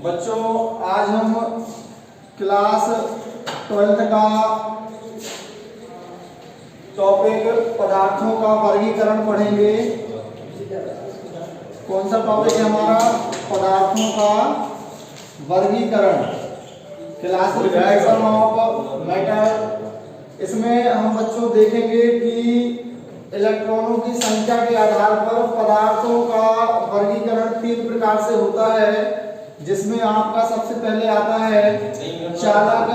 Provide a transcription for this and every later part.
बच्चों आज हम क्लास 12th का टॉपिक पदार्थों का वर्गीकरण पढ़ेंगे। कौन सा टॉपिक है हमारा? पदार्थों का वर्गीकरण, क्लासिफिकेशन ऑफ मैटर। इसमें हम बच्चों देखेंगे कि इलेक्ट्रॉनों की संख्या के आधार पर पदार्थों का वर्गीकरण 3 प्रकार से होता है, जिसमें आपका सबसे पहले आता है चालक।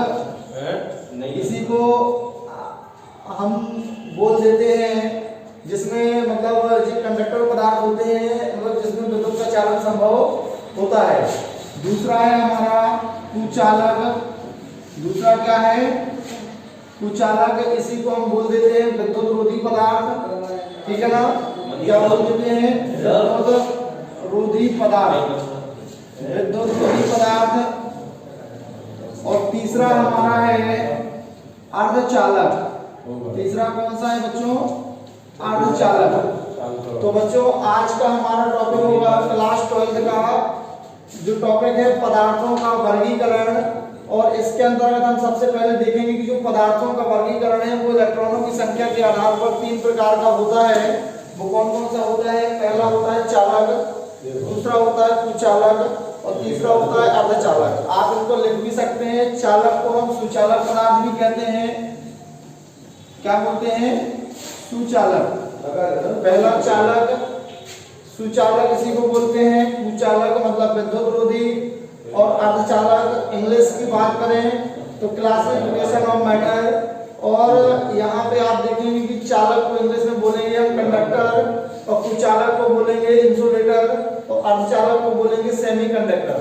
इसी को हम बोल देते हैं, जिसमें मतलब जो कंडक्टर पदार्थ होते हैं, मतलब जिसमें विद्युत का चालन संभव होता है। दूसरा है हमारा कुचालक। दूसरा क्या है? कुचालक। इसी को हम बोल देते हैं विद्युत रोधी पदार्थ। ठीक है ना? क्या बोल देते हैं? विद्युत रोधी पदार्थ, विद्युत रोधी पदार्थ। और तीसरा हमारा है अर्धचालक। तीसरा कौन सा है बच्चों? अर्धचालक। तो बच्चों आज का हमारा टॉपिक होगा क्लास 12th का जो टॉपिक है पदार्थों का वर्गीकरण। और इसके अंतर्गत हम सबसे पहले देखेंगे कि जो पदार्थों का वर्गीकरण है वो इलेक्ट्रॉनों की संख्या के आधार पर 3 प्रकार का होता है। वो कौन कौन सा होता है? पहला होता है चालक, दूसरा होता है कुचालक और तीसरा होता है अर्धचालक। आप इनको लिख भी सकते हैं। चालक को हम सुचालक पदार्थ भी कहते हैं। क्या बोलते हैं? सुचालक। पहला चालक, सुचालक इसी को बोलते हैं। कुचालक मतलब विद्युत रोधी। और अर्धचालक इंग्लिश की बात करें तो क्लासिफिकेशन ऑफ मैटर। और यहाँ पे आप देखेंगे कि चालक को इंग्लिश में बोलेंगे हम कंडक्टर, और कुचालक को बोलेंगे इंसुलेटर, और अर्धचालक को बोलेंगे सेमीकंडक्टर।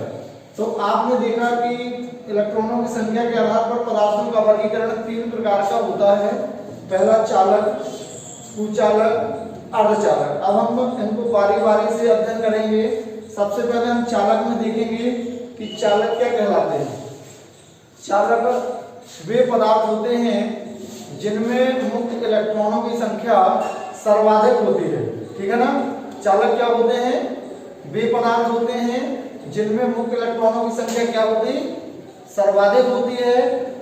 तो आपने देखा कि इलेक्ट्रॉनों की संख्या के आधार पर पदार्थों का वर्गीकरण 3 प्रकार का होता है। पहला चालक, कुचालक, अर्धचालक। अब हम इनको बारी बारी से अध्ययन करेंगे। सबसे पहले हम चालक में देखेंगे कि चालक क्या कहलाते हैं। चालक वे पदार्थ होते हैं जिनमें मुक्त इलेक्ट्रॉनों की संख्या सर्वाधिक होती है। ठीक है ना? चालक क्या होते हैं? वे पदार्थ होते हैं जिनमें मुक्त इलेक्ट्रॉनों की संख्या क्या होती? सर्वाधिक होती है।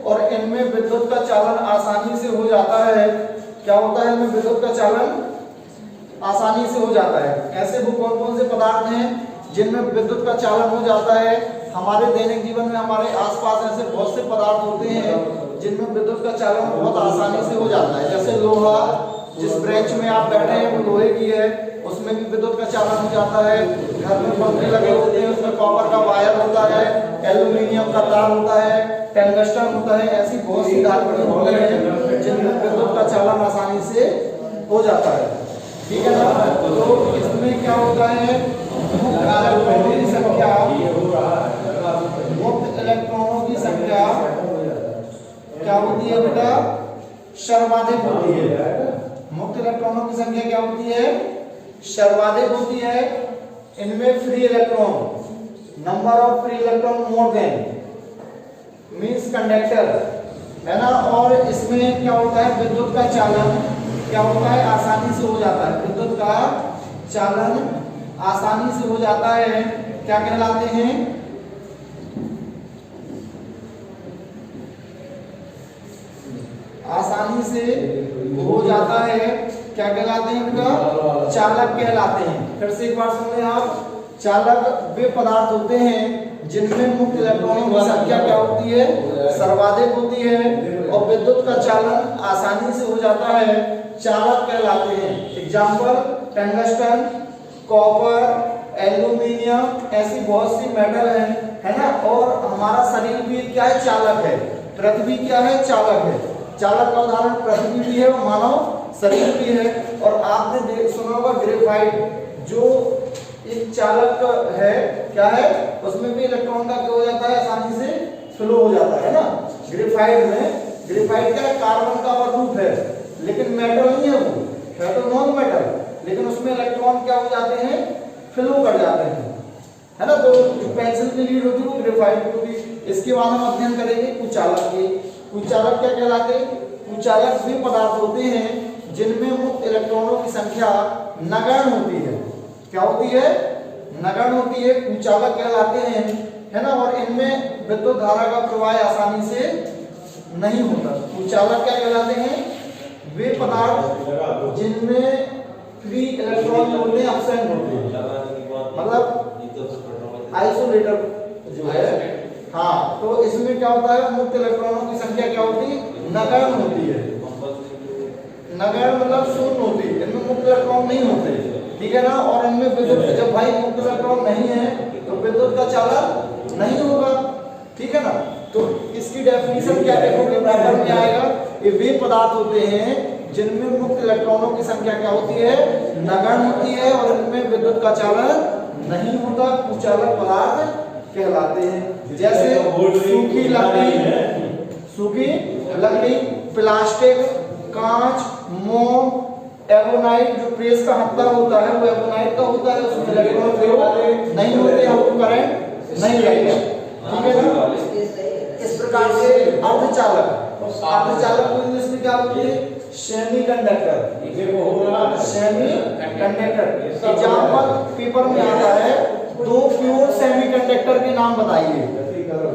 और इनमें विद्युत का चालन आसानी से हो जाता है। क्या होता है? इनमें विद्युत का चालन आसानी से हो जाता है। ऐसे वो कौन कौन से पदार्थ हैं जिनमें विद्युत का चालन हो जाता है? हमारे दैनिक जीवन में हमारे आसपास ऐसे बहुत से पदार्थ होते हैं जिनमें विद्युत का चालन बहुत आसानी से हो जाता है। जैसे लोहा, जिस ब्रेंच में आप बैठे हैं वो लोहे की है, उसमें भी विद्युत का चालन हो जाता है। घर में पंखे लगे होते हैं, उसमें कॉपर का वायर होता है, एल्यूमिनियम का तार होता है, टंगस्टन होता है। ऐसी बहुत सी धातुएं होती हैं जिनमें विद्युत का चालन आसानी से हो जाता है। ठीक है ना? तो इसमें क्या होता है? मुक्त इलेक्ट्रॉनों की संख्या क्या होती है बेटा? सर्वाधिक होती है। मुक्त इलेक्ट्रॉनों की संख्या क्या होती है? सर्वाधिक होती है। इनमें free electron, number of free electron more than means conductor, है ना? और इसमें क्या होता है? विद्युत का चालन क्या होता है? आसानी से हो जाता है। विद्युत का चालन आसानी से हो जाता है। क्या कहलाते हैं? आसानी से हो जाता है। क्या कहलाते हैं इनका? चालक कहलाते हैं। फिर से एक बार सुनिए आप। चालक वे पदार्थ होते हैं जिनमें मुक्त इलेक्ट्रॉनों की संख्या क्या होती है? सर्वाधिक होती है। और विद्युत का चालन आसानी से हो जाता है, चालक कहलाते हैं। एग्जाम्पल टंगस्टन, कॉपर, एल्यूमिनियम, ऐसी बहुत सी मेटल है ना? और हमारा शरीर भी क्या है? चालक है। पृथ्वी क्या है? चालक है। चालक का उदाहरण पृथ्वी भी है और मानव शरीर भी है। और आपने सुना होगा ग्रेफाइट, जो एक चालक है, क्या है? उसमें भी इलेक्ट्रॉन का क्या हो जाता है? आसानी से फ्लो हो जाता है ना? ग्रेफाइट में, ग्रेफाइट क्या है? कार्बन का रूप है, लेकिन मेटल नहीं है, वो है तो नॉन मेटल, लेकिन उसमें इलेक्ट्रॉन क्या हो जाते हैं? फ्लो कर जाते हैं, है ना? तो जो पेंसिल की लीड होती है वो ग्रेफाइट होती है। इसके बाद हम अध्ययन करेंगे कुचालक के। कुचालक क्या कहलाते हैं? कुचालक वे पदार्थ होते हैं जिनमें मुक्त इलेक्ट्रॉनों की संख्या नगण्य होती है। क्या होती है? नगण्य होती है। कुचालक कहलाते हैं है ना, और इनमें विद्युत धारा का प्रवाह आसानी से नहीं होता। कुचालक क्या कहलाते हैं? वे पदार्थ जिनमें फ्री इलेक्ट्रॉन होते हैं, एब्सेंट होते हैं, मतलब आइसोलेटर जो है। हाँ, तो इसमें क्या होता है, मुक्त इलेक्ट्रॉनों की संख्या क्या होती है? नगण्य होती है। नगण्य मतलब शून्य होती है, इनमें मुक्त इलेक्ट्रॉन नहीं होते, ठीक है ना। और इनमें विद्युत, जब भाई मुक्त इलेक्ट्रॉन नहीं है तो विद्युत का चालन नहीं होगा, ठीक है ना। तो इसकी डेफिनेशन क्या देखोगे, पेपर में आएगा। ये वे पदार्थ होते हैं जिनमें मुक्त इलेक्ट्रॉनों की संख्या क्या होती है? नगण्य होती है, और इनमें विद्युत का चालन नहीं होता, कुचालक पदार्थ कहलाते हैं। जैसे सूखी लकड़ी, प्लास्टिक, कांच, मोम, एबोनाइट, जो प्रेस का हत्था होता है वो एबोनाइट का होता है, उसमें इलेक्ट्रॉन फ्लो नहीं होते, हमको करंट नहीं लगता, ठीक है ना। इस प्रकार से अर्धचालक को इंग्लिश में क्या बोलते हैं? सेमीकंडक्टर। सेमीकंडक्टर एग्जांपल पेपर में आता है, दो प्योर सेमीकंडक्टर के नाम बताइए।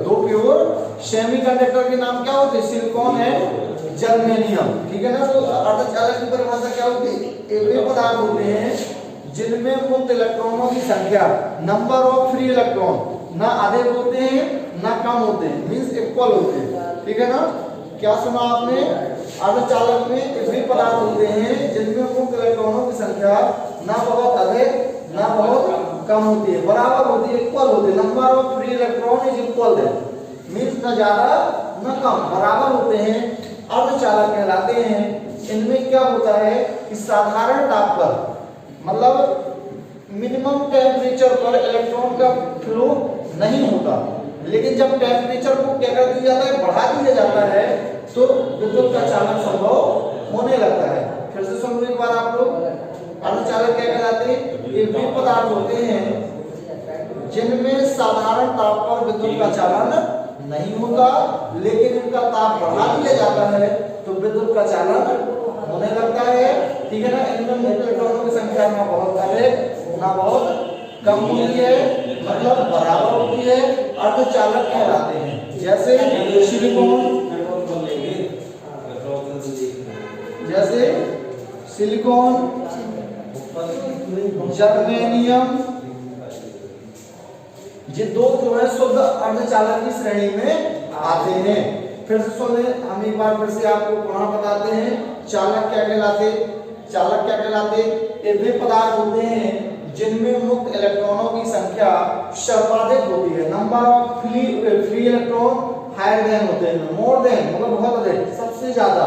दो प्योर सेमीकंडक्टर के नाम क्या होते हैं? सिलिकॉन है, जर्मेनियम, ठीक है ना। तो अर्धचालक की परिभाषा क्या होती है? वे पदार्थ होते हैं जिनमें मुक्त इलेक्ट्रॉनों की संख्या, नंबर ऑफ फ्री इलेक्ट्रॉन, ना अधिक होते हैं ना कम होते हैं, मींस इक्वल होते हैं, ठीक है ना। क्या सुना आपने? अर्धचालक में वे पदार्थ होते हैं जिनमें मुक्त इलेक्ट्रॉनों की संख्या ना बहुत अधिक ना बहुत कम होती है, बराबर होती है, इक्वल होती है। Number of free electron is equal है, मींस ना ज्यादा ना कम, बराबर होते हैं, अर्धचालक कहलाते हैं। इनमें क्या होता है कि साधारण ताप पर, मतलब मिनिमम टेम्परेचर पर इलेक्ट्रॉन का फ्लो नहीं होता, लेकिन जब टेम्परेचर को क्या कर दिया जाता है? बढ़ा दिया जाता है, तो विद्युत का चालन संभव होने लगता है। फिर से सुनो एक बार आप लोग, अर्धचालक क्या कहलाते हैं? ये वे पदार्थ होते हैं जिनमें साधारण ताप पर विद्युत का चालन नहीं होता, लेकिन इनका ताप बढ़ा दिया जाता है तो विद्युत का चालन होने लगता है, ठीक है ना। इनमें मुक्त इलेक्ट्रॉनों की संख्या ना बहुत अधिक ना बहुत कम होती है, मतलब बराबर होती है, अर्धचालक कहलाते हैं। जैसे सिलिकॉन, जर्मेनियम, ये दो जो है शुद्ध अर्धचालक की श्रेणी में आते हैं। फिर से सुने, हम एक बार फिर से आपको पुनः बताते हैं, चालक क्या कहलाते? चालक क्या कहलाते? ये वे पदार्थ होते हैं जिनमें मुक्त इलेक्ट्रॉनों की संख्या सर्वाधिक होती है, number of free electron higher than होते हैं, मोर देन मतलब बहुत अधिक, सबसे ज्यादा।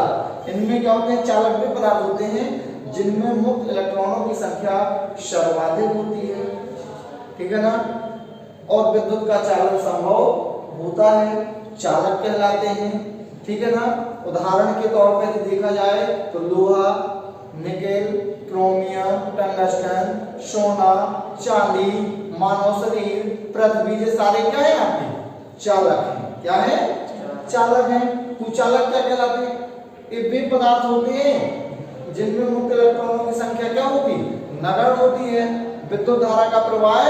इनमें क्या होते हैं? चालक वे पदार्थ होते हैं जिनमें मुक्त इलेक्ट्रॉनों की संख्या सर्वाधिक होती है, ठीक है ना, और विद्युत का चालन संभव होता है, चालक कहलाते हैं, ठीक है ना। उदाहरण के तौर पर देखा जाए तो लोहा, निकेल, क्रोमियम, टंगस्टन, सोना, चांदी, मानव शरीर, पृथ्वी, ये सारे क्या है? आपके चालक हैं। क्या है? चालक हैं। कुचालक क्या कहलाते हैं? ये वे पदार्थ होते हैं जिनमें मुक्त इलेक्ट्रॉनों की संख्या क्या होती? नगण्य होती है, विद्युत धारा का प्रवाह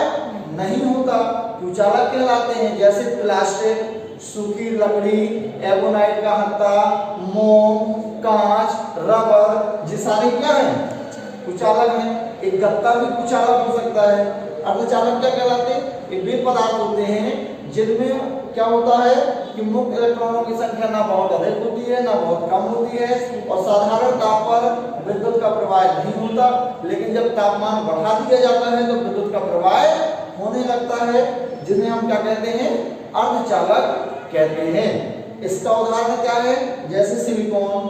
नहीं होता, कुचालक कहलाते हैं। जैसे प्लास्टिक, सूखी लकड़ी, एबोनाइट का हत्था, मोम, कांच, रबर, ये सारे क्या है? कुचालक हैं। एक गत्ता भी कुचालक हो सकता है। अर्धचालक क्या कहलाते हैं? ये वे पदार्थ होते हैं जिनमें क्या होता है कि मुक्त इलेक्ट्रॉनों की संख्या ना बहुत अधिक होती है ना बहुत कम होती है, और साधारण ताप पर विद्युत का प्रवाह नहीं होता, लेकिन जब तापमान बढ़ा दिया जाता है तो विद्युत का प्रवाह होने लगता है, जिन्हें हम क्या कहते हैं? अर्धचालक कहते हैं। इसका उदाहरण क्या है? जैसे सिलिकॉन,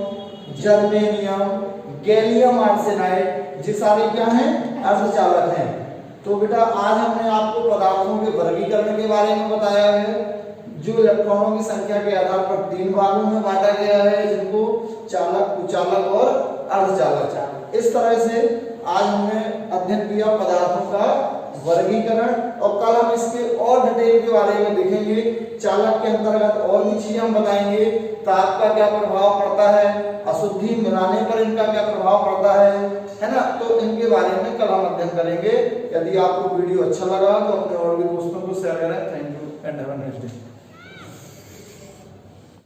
जर्मेनियम, गैलियम आर्सेनाइड, ये सारे क्या हैं? अर्धचालक हैं। तो बेटा आज हमने आपको पदार्थों के वर्गीकरण के बारे में बताया है, जो इलेक्ट्रॉनों की संख्या के आधार पर 3 भागों में बांटा गया है, जिनको चालक, कुचालक और अर्धचालक। इस तरह से आज हमने अध्ययन किया पदार्थों का वर्गीकरण, और कल हम इसके और डिटेल के बारे में देखेंगे। चालक के अंतर्गत और भी चीजें हम बताएंगे, ताप का क्या प्रभाव पड़ता है, अशुद्धि मिलाने पर इनका क्या प्रभाव पड़ता है, है ना। तो इनके बारे में कल हम अध्ययन करेंगे। यदि आपको वीडियो अच्छा लगा तो अपने और भी दोस्तों को शेयर करें। Thank you and have a nice day.